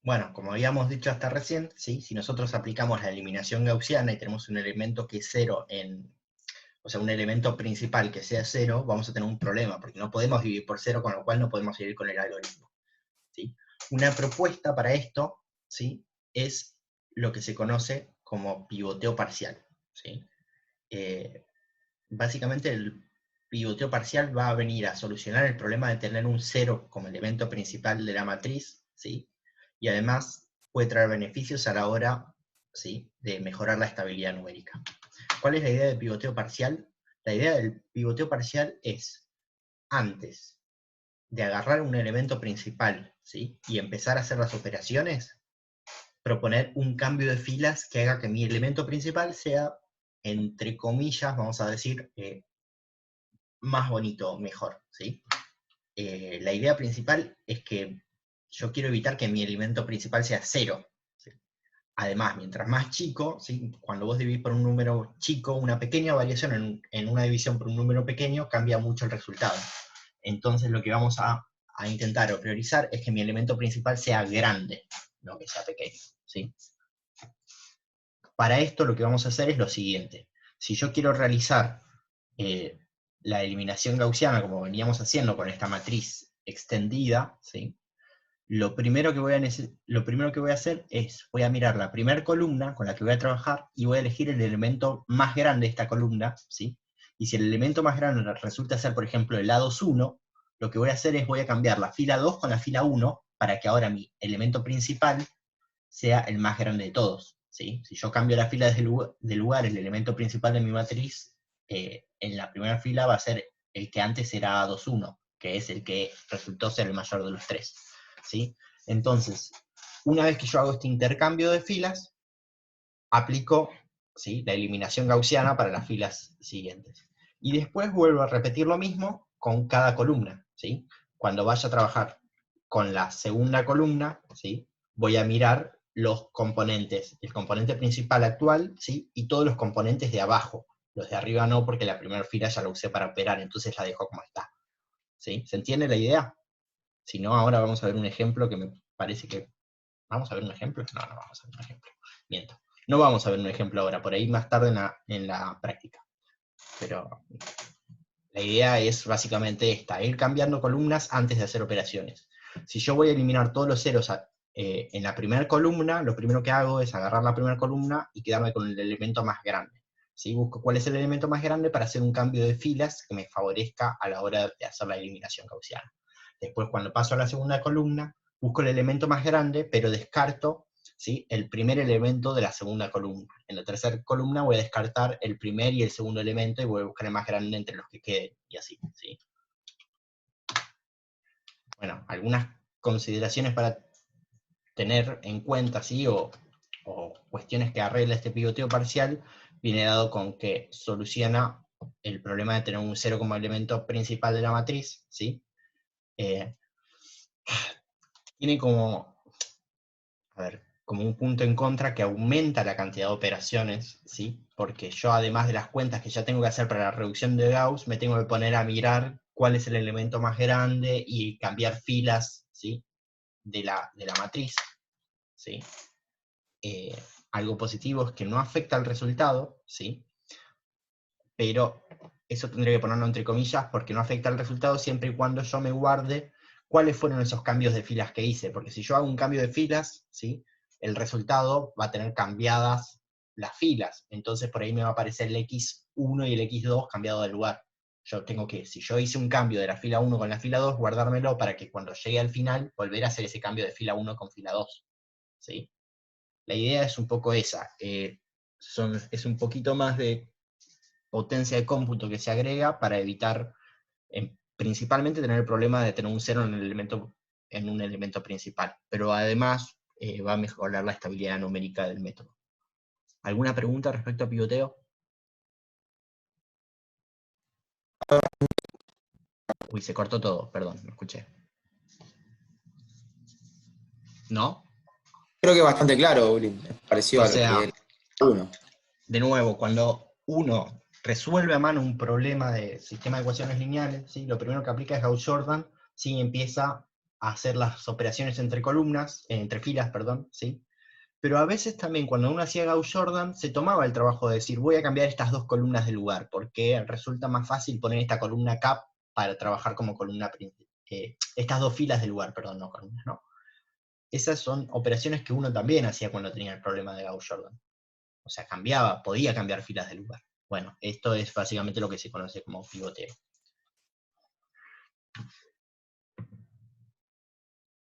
Bueno, como habíamos dicho hasta recién, ¿sí? Si nosotros aplicamos la eliminación gaussiana y tenemos un elemento que es cero o sea, un elemento principal que sea cero, vamos a tener un problema, porque no podemos dividir por cero, con lo cual no podemos seguir con el algoritmo, ¿sí? Una propuesta para esto, ¿sí? Es lo que se conoce como pivoteo parcial, ¿sí? Eh, Básicamente el pivoteo parcial va a venir a solucionar el problema de tener un cero como elemento principal de la matriz, ¿sí? Y además puede traer beneficios a la hora, ¿sí?, de mejorar la estabilidad numérica. ¿Cuál es la idea del pivoteo parcial? La idea del pivoteo parcial es, antes de agarrar un elemento principal, ¿sí?, y empezar a hacer las operaciones, proponer un cambio de filas que haga que mi elemento principal sea, entre comillas, vamos a decir, más bonito, mejor, ¿sí? La idea principal es que yo quiero evitar que mi elemento principal sea cero, ¿sí? Además, mientras más chico, ¿sí?, cuando vos dividís por un número chico, una pequeña variación en una división por un número pequeño cambia mucho el resultado. Entonces lo que vamos a intentar o priorizar es que mi elemento principal sea grande, no que sea pequeño, ¿sí? Para esto lo que vamos a hacer es lo siguiente. Si yo quiero realizar eh, la eliminación gaussiana, como veníamos haciendo con esta matriz extendida, ¿sí?, lo primero que voy a hacer es, voy a mirar la primera columna con la que voy a trabajar y voy a elegir el elemento más grande de esta columna, ¿sí? Y si el elemento más grande resulta ser, por ejemplo, el A21, lo que voy a hacer es voy a cambiar la fila 2 con la fila 1 para que ahora mi elemento principal sea el más grande de todos, ¿sí? Si yo cambio la fila de lugar el elemento principal de mi matriz, en la primera fila va a ser el que antes era A21, que es el que resultó ser el mayor de los tres, ¿sí? Entonces, una vez que yo hago este intercambio de filas, aplico, ¿sí?, la eliminación gaussiana para las filas siguientes. Y después vuelvo a repetir lo mismo con cada columna, ¿sí? Cuando vaya a trabajar con la segunda columna, ¿sí?, voy a mirar los componentes, el componente principal actual, ¿sí?, y todos los componentes de abajo. Los de arriba no, porque la primera fila ya la usé para operar, entonces la dejo como está, ¿sí? ¿Se entiende la idea? Si no, ahora vamos a ver un ejemplo que me parece que... ¿Vamos a ver un ejemplo? No, no vamos a ver un ejemplo. Miento. No vamos a ver un ejemplo ahora, por ahí más tarde en la práctica. Pero la idea es básicamente esta, ir cambiando columnas antes de hacer operaciones. Si yo voy a eliminar todos los ceros en la primera columna, lo primero que hago es agarrar la primera columna y quedarme con el elemento más grande, ¿sí? Busco cuál es el elemento más grande para hacer un cambio de filas que me favorezca a la hora de hacer la eliminación gaussiana. Después, cuando paso a la segunda columna, busco el elemento más grande, pero descarto, ¿sí?, el primer elemento de la segunda columna. En la tercera columna voy a descartar el primer y el segundo elemento y voy a buscar el más grande entre los que queden, y así, ¿sí? Bueno, algunas consideraciones para tener en cuenta, ¿sí?, o cuestiones que arregla este pivoteo parcial, viene dado con que soluciona el problema de tener un cero como elemento principal de la matriz, ¿sí? Tiene como, a ver, como un punto en contra que aumenta la cantidad de operaciones, ¿sí? Porque yo, además de las cuentas que ya tengo que hacer para la reducción de Gauss, me tengo que poner a mirar cuál es el elemento más grande y cambiar filas, ¿sí?, de la matriz, ¿sí? Algo positivo es que no afecta al resultado, ¿sí? Pero eso tendría que ponerlo entre comillas, porque no afecta al resultado siempre y cuando yo me guarde cuáles fueron esos cambios de filas que hice, porque si yo hago un cambio de filas, ¿sí?, el resultado va a tener cambiadas las filas, entonces por ahí me va a aparecer el X1 y el X2 cambiado de lugar. Yo tengo que, si yo hice un cambio de la fila 1 con la fila 2, guardármelo para que cuando llegue al final, volver a hacer ese cambio de fila 1 con fila 2, ¿sí? La idea es un poco esa, es un poquito más de potencia de cómputo que se agrega para evitar principalmente tener el problema de tener un cero en un elemento principal, pero además va a mejorar la estabilidad numérica del método. ¿Alguna pregunta respecto a pivoteo? Uy, se cortó todo, perdón, me escuché. ¿No? Creo que es bastante claro, Uli. Parecido O a lo que sea, es uno. de nuevo, cuando uno resuelve a mano un problema de sistema de ecuaciones lineales, ¿sí?, lo primero que aplica es Gauss-Jordan, ¿sí?, empieza hacer las operaciones entre columnas, entre filas, perdón, ¿sí? Pero a veces también cuando uno hacía Gauss-Jordan se tomaba el trabajo de decir voy a cambiar estas dos columnas de lugar, porque resulta más fácil poner esta columna cap para trabajar como columna principal. Estas dos filas de lugar, perdón, no columnas, no. Esas son operaciones que uno también hacía cuando tenía el problema de Gauss-Jordan. O sea, podía cambiar filas de lugar. Bueno, esto es básicamente lo que se conoce como pivoteo.